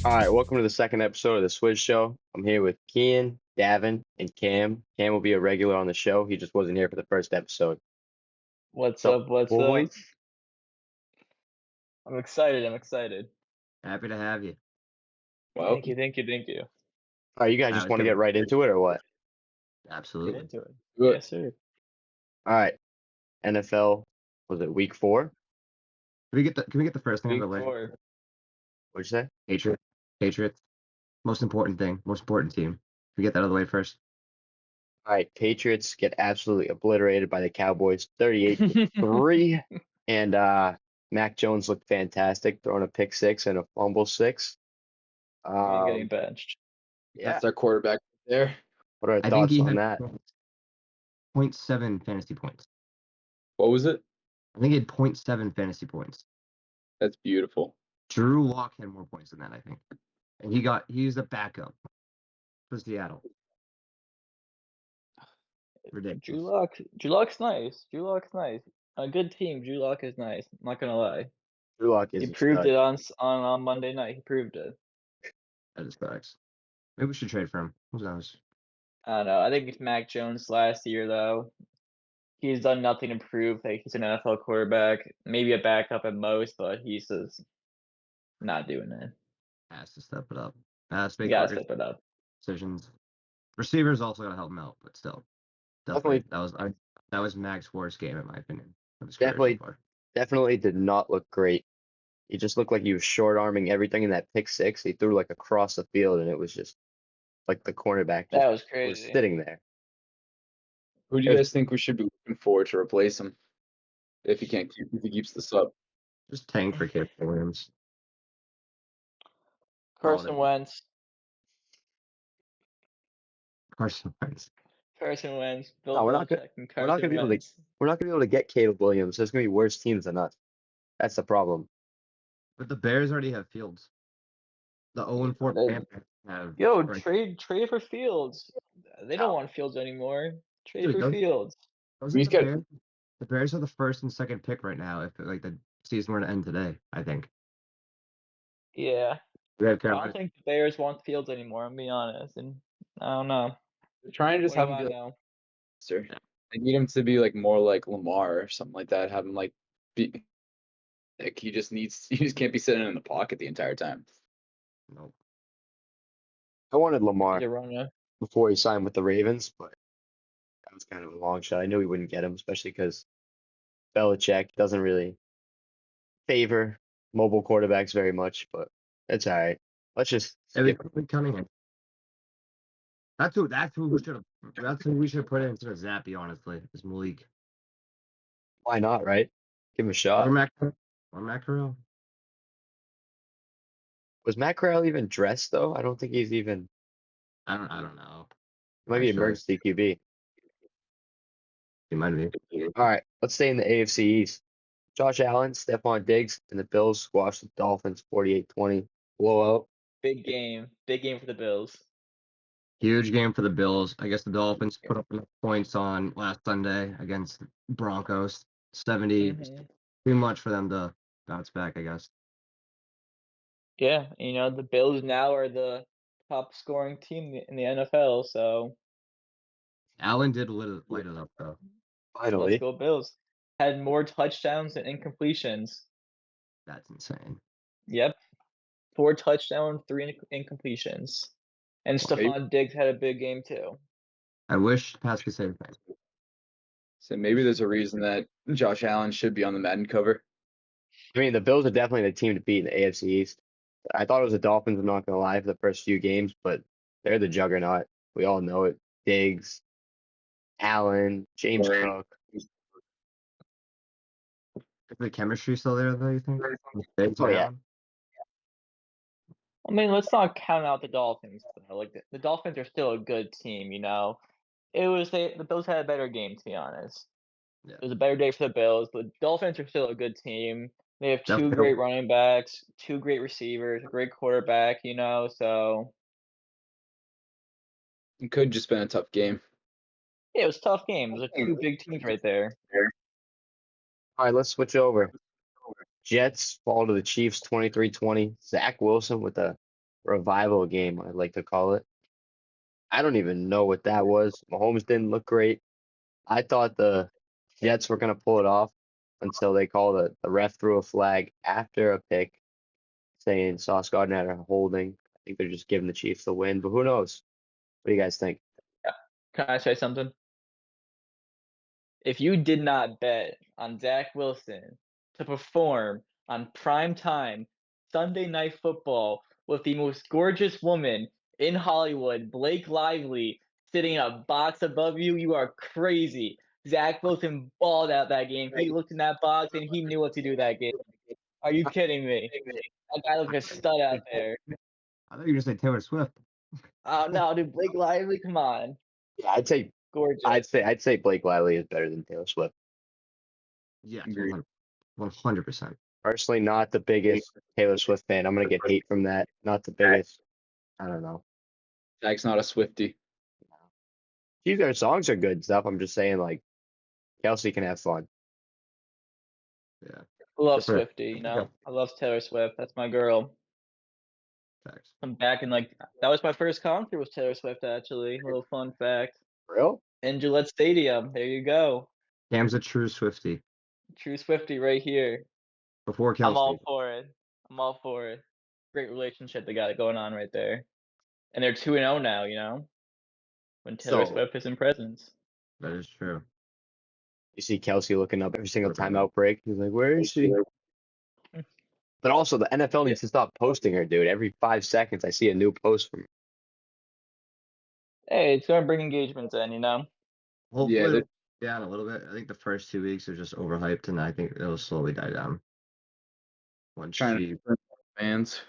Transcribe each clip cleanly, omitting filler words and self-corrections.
All right, welcome to the second episode of the Swizz Show. I'm here with Kian, Davin, and Cam. Cam will be a regular on the show. He just wasn't here for the first episode. What's What's up, up? What's up? boys? I'm excited. I'm excited. Happy to have you. Well, Thank you. Thank you. Thank you. All right, you guys I just was want to get gonna right into it or what? Get absolutely. into it. good. Yes, sir. All right, NFL, was it week 4? Can we get the first thing out Week of the way? 4. What'd you say? Patriots. Most important team. Can we get that out of the way first? All right, Patriots get absolutely obliterated by the Cowboys, 38-3. And Mac Jones looked fantastic, throwing a pick 6 and a fumble 6. And getting Um, benched. yeah, That's our quarterback there. what are our I think thoughts he on had that? 0.7 fantasy points. What was it? I think he had 0.7 fantasy points. That's beautiful. Drew Lock had more points than that, I think. And he's a backup for Seattle. Ridiculous. Drew Lock's nice. Drew Lock's nice. A good team. Drew Lock is nice. I'm not gonna lie. Drew Lock is He a proved stud. it on Monday night. He proved it. That is facts. Maybe we should trade for him. Who knows? I don't know. I think it's Mac Jones last year though. He's done nothing to prove that he's an NFL quarterback. Maybe a backup at most, but he's just not doing it. Has to step it up. Has to You make gotta quicker step it up. decisions. Receivers also gotta help him out, but still. Definitely, That was Mac's worst game in my opinion of his career so definitely, far. definitely did not look great. He just looked like he was short arming everything in that pick 6. He threw like across the field, and it was just like the cornerback just That was was crazy. sitting there. Who do you guys think we should be looking for to replace him if he keeps this up? Just tank for Caleb Williams. Carson Wentz. Carson Wentz. Carson Wentz. Bill No, we're not Belichick and we're not Carson gonna be able to Wentz. we're not gonna be able to get Caleb Williams. There's gonna be worse teams than us. That's the problem. But the Bears already have Fields. The 0-4 They- Panthers have. Yo, Bryce. trade for Fields. They don't No. want Fields anymore. Trade Dude, for Fields. Those He's are the got- Bears. The Bears are the first and second pick right now. If like the season were to end today, I think. Yeah. We have I don't Cameron. think the Bears want Fields anymore, I'm being honest. And I don't know. They're trying to just What have do him I be know? sir. I need him to be like more like Lamar or something like that. Have him like be like he just can't be sitting in the pocket the entire time. Nope. I wanted Lamar He's a runner. before he signed with the Ravens, but that was kind of a long shot. I knew we wouldn't get him, especially because Belichick doesn't really favor mobile quarterbacks very much, but it's all right. Let's just skip. Cunningham. That's who we should have. That's who we should have put in instead of Zappy. Honestly, is Malik Why not, right? Give him a shot. or Matt Corral. Was Matt Corral even dressed though? I don't think he's even. I don't know. It might be Not sure. emergency QB. He might be. All right, let's stay in the AFC East. Josh Allen, Stephon Diggs, and the Bills squashed the Dolphins 48-20 blowout. Big game. Big game for the Bills. Huge game for the Bills. I guess the Dolphins put up enough points on last Sunday against Broncos. 70. Too much for them to bounce back, I guess. Yeah, the Bills now are the top scoring team in the NFL, so Allen did light it up, though. Finally. let's go Bills. Had more touchdowns than incompletions. That's insane. Yep. 4 touchdowns, 3 incompletions. And Well, maybe- Stephon Diggs had a big game too. I wish Pats could say the same. So maybe there's a reason that Josh Allen should be on the Madden cover. I mean, the Bills are definitely the team to beat in the AFC East. I thought it was the Dolphins, I'm not going to lie, for the first few games, but they're the juggernaut. We all know it. Diggs, Allen, James Right. Cook. Is the chemistry still there, though, you think? Oh, yeah. I mean, let's not count out the Dolphins though. Like the Dolphins are still a good team, It was the Bills had a better game, to be honest. Yeah. It was a better day for the Bills, but the Dolphins are still a good team. They have 2 Definitely. great running backs, 2 great receivers, a great quarterback, so It could just been a tough game. yeah, it was a tough game. It was 2 big teams right there. All right, let's switch over. Jets fall to the Chiefs 23-20. Zach Wilson with a revival game, I'd like to call it. I don't even know what that was. Mahomes didn't look great. I thought the Jets were gonna pull it off until they called the ref threw a flag after a pick saying Sauce Gardner had a holding. I think they're just giving the Chiefs the win, but who knows? What do you guys think? Can I say something? If you did not bet on Zach Wilson to perform on prime time Sunday Night Football with the most gorgeous woman in Hollywood, Blake Lively, sitting in a box above you, you are crazy. Zach Wilson balled out that game. He looked in that box and he knew what to do that game. Are you kidding me? That guy looked a stud out there. I thought you were gonna say Taylor Swift. Oh no, dude, Blake Lively, come on, Yeah, I'd say gorgeous. I'd say Blake Lively is better than Taylor Swift. Yes, Agreed. 100%. Personally, not the biggest Taylor Swift fan. I'm gonna get hate from that. Not the biggest. I don't know. Zach's not a Swiftie. These their songs are good stuff. I'm just saying, like Kelsey can have fun. Yeah. I love Different. Swifty, you know. I love Taylor Swift. That's my girl. Facts. I'm back in that was my first concert was Taylor Swift actually. A little fun fact. Real? In Gillette Stadium. There you go. Cam's a true Swiftie. True Swifty right here. Before I'm Kelsey. all for it. I'm all for it. Great relationship they got going on right there. And they're 2-0 now, you know, when Taylor So Swift is in presence. That is true. you see Kelsey looking up every single timeout break. He's like, "Where is she?" But also, the NFL needs to stop posting her, dude. Every 5 seconds, I see a new post from her. Hey, it's gonna bring engagements in, you know. Hopefully, Yeah, it'll they're die down a little bit. I think the first 2 weeks are just overhyped, and I think it'll slowly die down. Once trying she, to fans.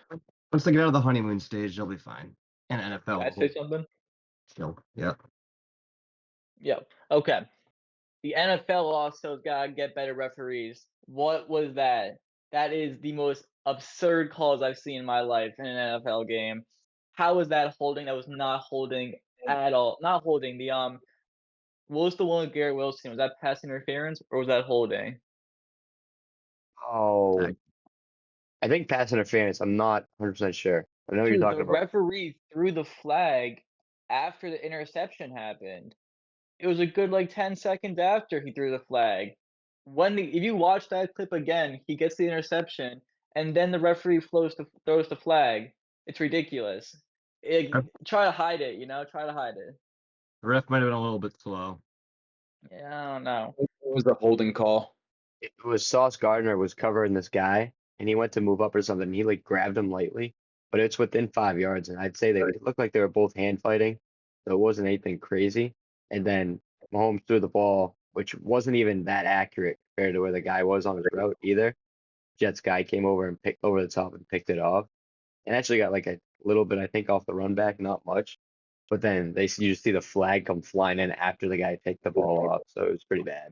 once they get out of the honeymoon stage, they'll be fine. And Can NFL I will say something? chill. Yep. Yeah. Okay. The NFL also gotta get better referees. What was that? That is the most absurd calls I've seen in my life in an NFL game. How was that holding? That was not holding at all. Not holding. What was the one with Garrett Wilson? Was that pass interference or was that holding? Oh, Tag. I think pass interference. I'm not 100% sure. I know what you're Dude, talking the about. referee threw the flag after the interception happened. It was a good 10 seconds after he threw the flag. If you watch that clip again, he gets the interception, and then the referee throws the flag. It's ridiculous. Try to hide it, you know. Try to hide it. The ref might have been a little bit slow. Yeah, I don't know. What was the holding call? It was Sauce Gardner was covering this guy, and he went to move up or something. And he like grabbed him lightly, but it's within 5 yards, and I'd say it looked like they were both hand fighting, so it wasn't anything crazy. And then Mahomes threw the ball, which wasn't even that accurate compared to where the guy was on his route either. Jets guy came over and picked over the top and picked it off, and actually got like a little bit, I think, off the run back, not much. But then you just see the flag come flying in after the guy picked the ball off, so it was pretty bad.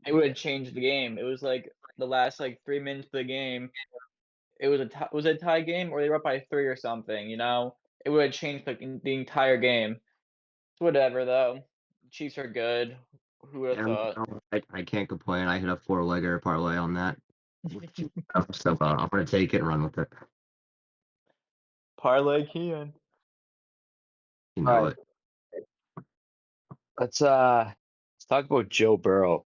It would have changed the game. It was the last 3 minutes of the game. It was was it a tie game or they were up by 3 or something? You know, it would have changed the entire game. Whatever though. Chiefs are good. Who would have And thought? I can't complain. I hit a 4-legger parlay on that. So I'm gonna take it and run with it. Parlay Kean. You know Alright. it. Let's talk about Joe Burrow.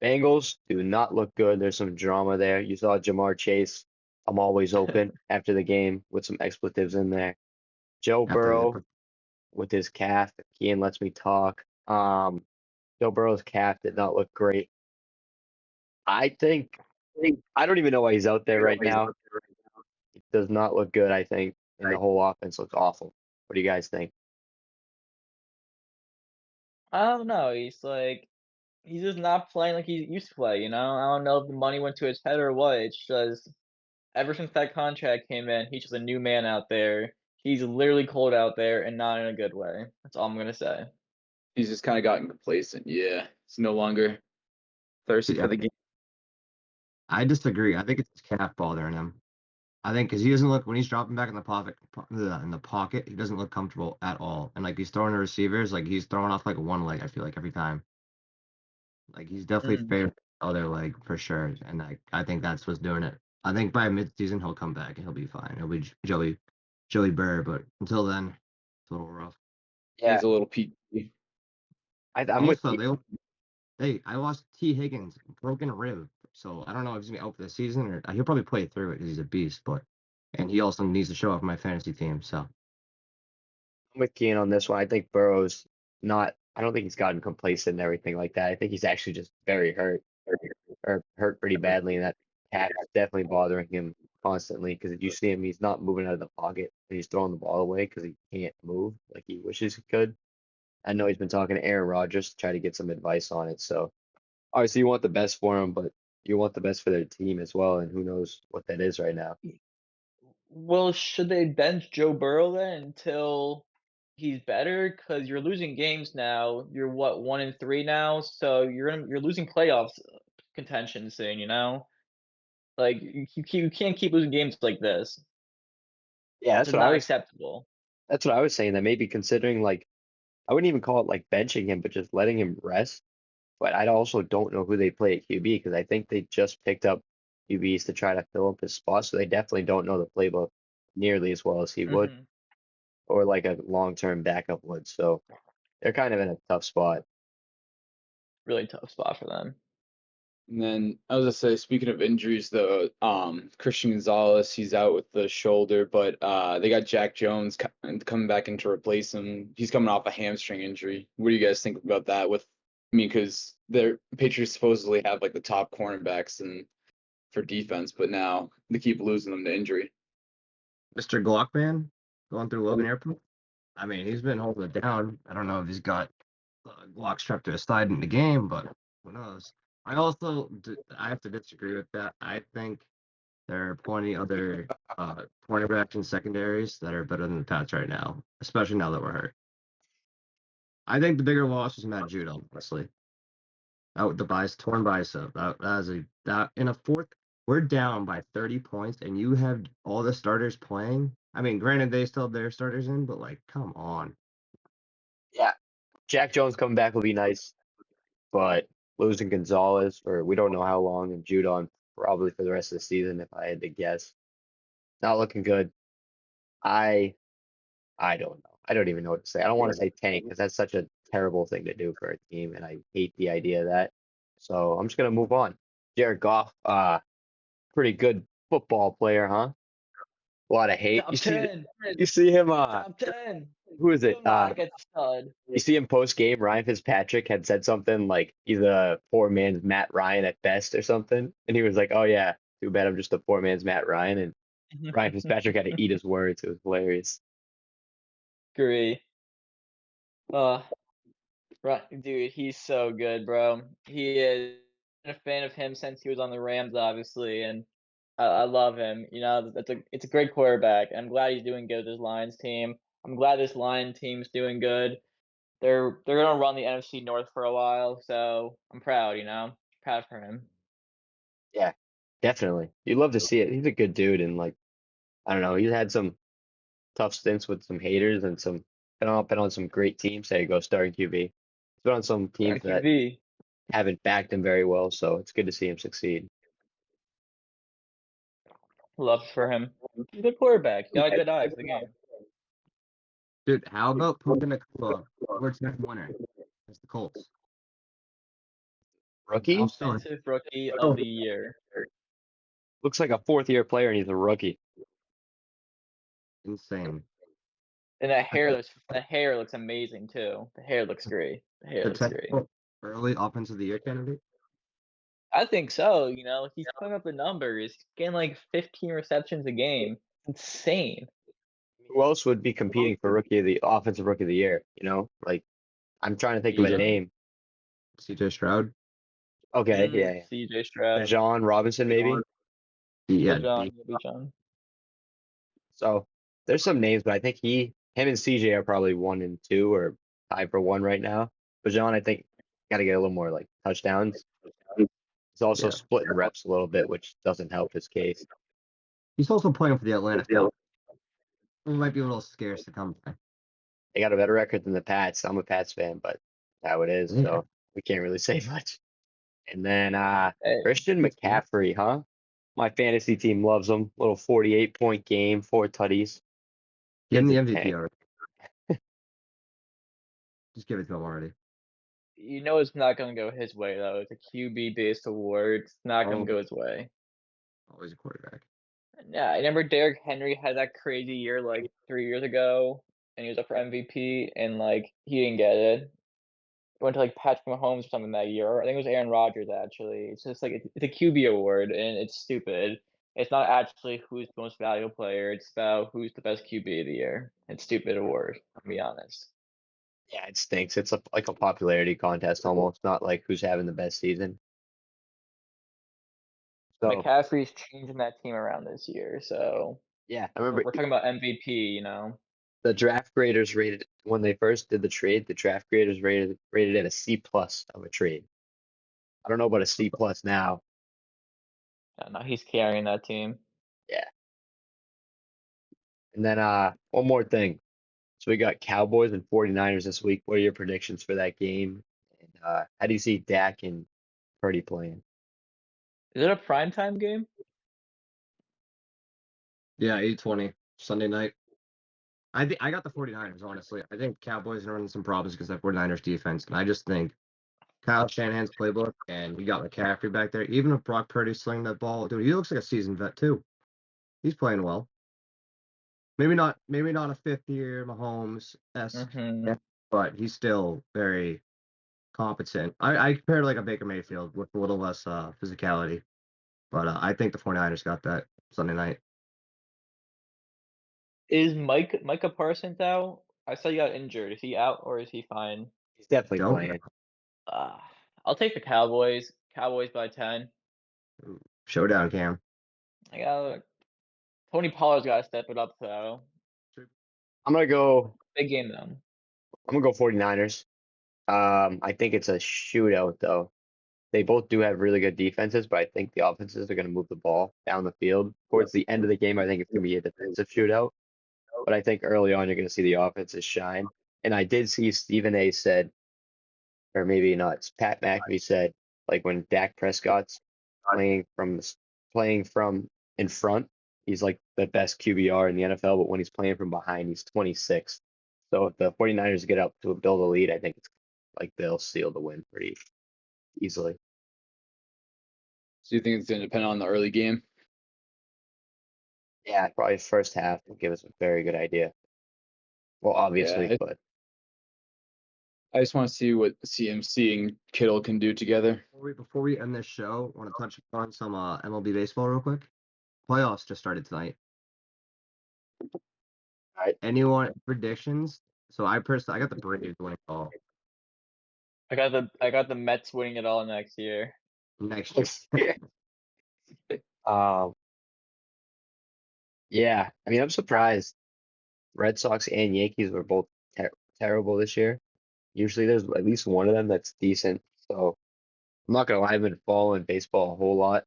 Bengals do not look good. There's some drama there. You saw Jamar Chase. I'm always open after the game with some expletives in there. Joe Burrow with his calf. Ian lets me talk. Joe Burrow's calf did not look great. I don't even know why he's out there right now. It does not look good, I think, and the whole offense looks awful. What do you guys think? I don't know. He's just not playing like he used to play, you know? I don't know if the money went to his head or what. It's just ever since that contract came in, he's just a new man out there. He's literally cold out there and not in a good way. That's all I'm gonna say. He's just kind of gotten complacent. Yeah, he's no longer thirsty Yeah. for the game. I disagree. I think it's his calf bothering him. I think because he doesn't look when he's dropping back in the pocket, he doesn't look comfortable at all. And he's throwing to receivers, he's throwing off one leg. I feel like every time, he's definitely favored the other leg for sure. And I think that's what's doing it. I think by midseason he'll come back and he'll be fine. He'll be Joey Burr, but until then, it's a little rough. Yeah, Needs a little PT. I'm with Also, you. I lost T. Higgins, broken rib, so I don't know if he's gonna be out for the season or he'll probably play through it because he's a beast. And he also needs to show up in my fantasy team. So I'm with Keen on this one. I think Burrow's not. I don't think he's gotten complacent and everything like that. I think he's actually just very hurt or hurt pretty badly, and that calf is definitely bothering him constantly. Because if you see him, he's not moving out of the pocket and he's throwing the ball away because he can't move like he wishes he could. I know he's been talking to Aaron Rodgers to try to get some advice on it. So obviously you want the best for him, but you want the best for their team as well. And who knows what that is right now. Well, should they bench Joe Burrow then until he's better? Because you're losing games now. You're what, 1-3 now, so you're losing playoffs contention soon. Like you can't keep losing games like this. Yeah, It's not acceptable. that's what I was saying. That maybe considering like I wouldn't even call it like benching him, but just letting him rest. But I also don't know who they play at QB because I think they just picked up QBs to try to fill up his spot, so they definitely don't know the playbook nearly as well as he would, Mhm. or like a long-term backup would. So they're kind of in a tough spot. Really tough spot for them. And then I was gonna say, speaking of injuries, though, Christian Gonzalez, he's out with the shoulder, but they got Jack Jones coming back in to replace him. He's coming off a hamstring injury. What do you guys think about that? Because their Patriots supposedly have like the top cornerbacks and for defense, but now they keep losing them to injury. Mr. Glockman going through Logan Airport. I mean, he's been holding it down. I don't know if he's got Glock strapped to his side in the game, but who knows? I have to disagree with that. I think there are plenty other cornerbacks and secondaries that are better than the Pats right now, especially now that we're hurt. I think the bigger loss was Matt Judon, honestly. Out the torn bicep. That in a fourth, we're down by 30 points, and you have all the starters playing. I mean, granted they still have their starters in, but like, come on. Yeah, Jack Jones coming back will be nice, but losing Gonzalez for we don't know how long and Judon probably for the rest of the season if I had to guess. Not looking good. I I don't know. I don't even know what to say. I don't want to say tank because that's such a terrible thing to do for a team, and I hate the idea of that. So I'm just gonna move on. Jared Goff, pretty good football player, huh? A lot of hate. Top 10. You see him Top 10. who is it? Will not get the stud. You see him post game, Ryan Fitzpatrick had said something like he's a poor man's Matt Ryan at best or something. And he was like, oh yeah, too bad I'm just a poor man's Matt Ryan. And Ryan Fitzpatrick had to eat his words. It was hilarious. Agree. Uh, right, dude, he's so good, bro. He is. Been a fan of him since he was on the Rams, obviously, and I love him. It's a great quarterback. I'm glad he's doing good with his Lions team. I'm glad this Lion team's doing good. They're gonna run the NFC North for a while, so I'm proud. Proud for him. Yeah, definitely. You'd love to see it. He's a good dude. And like, I don't know, he's had some tough stints with some haters and been on some great teams. There you go, starting QB. He's been on some teams Sorry, that QB. haven't backed him very well. So it's good to see him succeed. Love for him. He's a good quarterback. He got a good eye for the game. Dude, how about Puka Nacua, four-time winner? It's the Colts. Rookie? Offensive rookie of the year. Looks like a fourth year player and he's a rookie. Insane. And that hair looks amazing too. The hair looks great. The hair looks great. Potential early offensive of the year candidate. I think so. He's putting up the numbers. He's getting like 15 receptions a game. Insane. Who else would be competing for offensive rookie of the year? Like I'm trying to think of a CJ name. CJ Stroud. Okay, yeah. CJ Stroud. John Robinson, maybe. Yeah, Bijan. So there's some names, but I think him and CJ are probably 1 and 2 or tied for one right now. But John, I think, got to get a little more like touchdowns. He's also Yeah. splitting reps a little bit, which doesn't help his case. He's also playing for the Atlanta Falcons. It might be a little scarce to come by. They got a better record than the Pats. I'm a Pats fan, but how it is, Yeah. so we can't really say much. And then Hey, Christian McCaffrey, huh? My fantasy team loves him. Little 48-point game, 4 tutties. Give him Kid's the a MVP tank. already. Just give it to him already. You know it's not gonna go his way though. It's a QB based award. It's not gonna Oh, go his way. always a quarterback. Yeah, I remember Derrick Henry had that crazy year like 3 years ago, and he was up for MVP, and like he didn't get it. He went to like Patrick Mahomes or something that year. Or I think it was Aaron Rodgers actually. It's just like it's a QB award, and it's stupid. It's not actually who's the most valuable player. It's about who's the best QB of the year. It's stupid award. I'll be honest. Yeah, it stinks. It's like a popularity contest almost, not like who's having the best season. So McCaffrey's changing that team around this year, so yeah, I we're, remember we're talking about MVP. You know. the draft graders rated when they first did the trade. The draft graders rated it a C+ of a trade. I don't know about a C+ now. No, he's carrying that team. Yeah. And then one more thing. So we got Cowboys and 49ers this week. What are your predictions for that game? And how do you see Dak and Purdy playing? Is it a primetime game? Yeah, 8:20 Sunday night. I think I got the 49ers, honestly. I think Cowboys are running some problems because that 49ers defense. And I just think Kyle Shanahan's playbook, and we got McCaffrey back there. Even if Brock Purdy's slinging that ball, dude, he looks like a seasoned vet too. He's playing well. Maybe not a fifth year Mahomes-esque, Mm-hmm. but he's still very competent. I compare it like a Baker Mayfield with a little less physicality. But I think the 49ers got that Sunday night. Is Micah Parsons out? I saw he got injured. Is he out or is he fine? He's definitely Don't playing. Uh, I'll take the Cowboys. Cowboys by 10. showdown Cam. I got Tony Pollard's got to step it up though. I'm gonna go. Big game though. I'm gonna go 49ers. I think it's a shootout though. They both do have really good defenses, but I think the offenses are gonna move the ball down the field. Towards the end of the game, I think it's gonna be a defensive shootout. But I think early on you're gonna see the offenses shine. And I did see Stephen A said, or maybe not, it's Pat McAfee said, like when Dak Prescott's playing from in front, he's like the best QBR in the NFL, but when he's playing from behind, he's 26th. So if the 49ers get up to build a lead, I think it's like they'll seal the win pretty easily. So you think it's going to depend on the early game? Yeah, probably first half will give us a very good idea. Well, obviously, Yeah, but I just want to see what CMC and Kittle can do together. Before we end this show, I want to touch on some MLB baseball real quick. Playoffs just started tonight. all right. Anyone predictions? So I got the Braves winning all I got the Mets winning it all next year. next year. Um, yeah, I mean, I'm surprised. Red Sox and Yankees were both terrible this year. Usually there's at least one of them that's decent. So I'm not gonna lie, I've been following baseball a whole lot.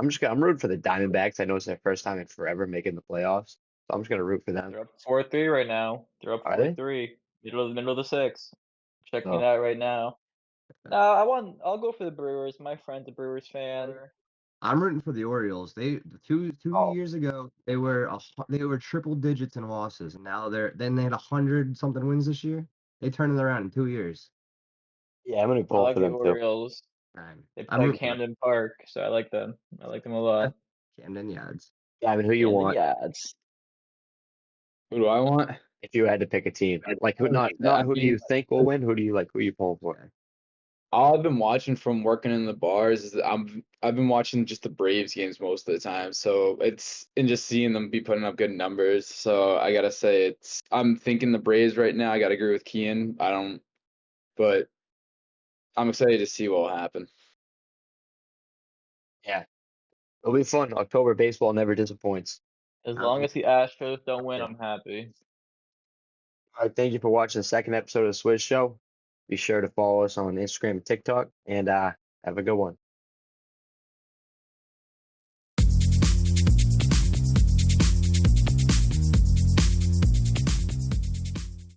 I'm rooting for the Diamondbacks. I know it's their first time in forever making the playoffs. So I'm just gonna root for them. They're up 4-3 right now. They're up Are they? 4-3. Middle of the sixth. Checking it So out right now. No, I'll go for the Brewers. My friend's a Brewers fan. I'm rooting for the Orioles. They two oh years ago they were triple digits in losses, and now they had 100 something wins this year. They turned it around in 2 years. yeah, I'm gonna I vote like for the them too. Orioles. They I'm play rooting for Camden Park, so I like them. I like them a lot. Camden Yards. Yeah, I mean, who you Camden want Yads. Who do I want? if you had to pick a team? Like who not I who do mean, you think will win? Who do you like? Who you pulling for? all I've been watching from working in the bars is I've been watching just the Braves games most of the time. So it's and just seeing them be putting up good numbers. So I gotta say I'm thinking the Braves right now. I gotta agree with Kian. But I'm excited to see what will happen. Yeah, it'll be fun. October baseball never disappoints. As long Absolutely. as the Astros don't win, I'm happy. All right, thank you for watching the second episode of the Swizz Show. Be sure to follow us on Instagram and TikTok, and have a good one.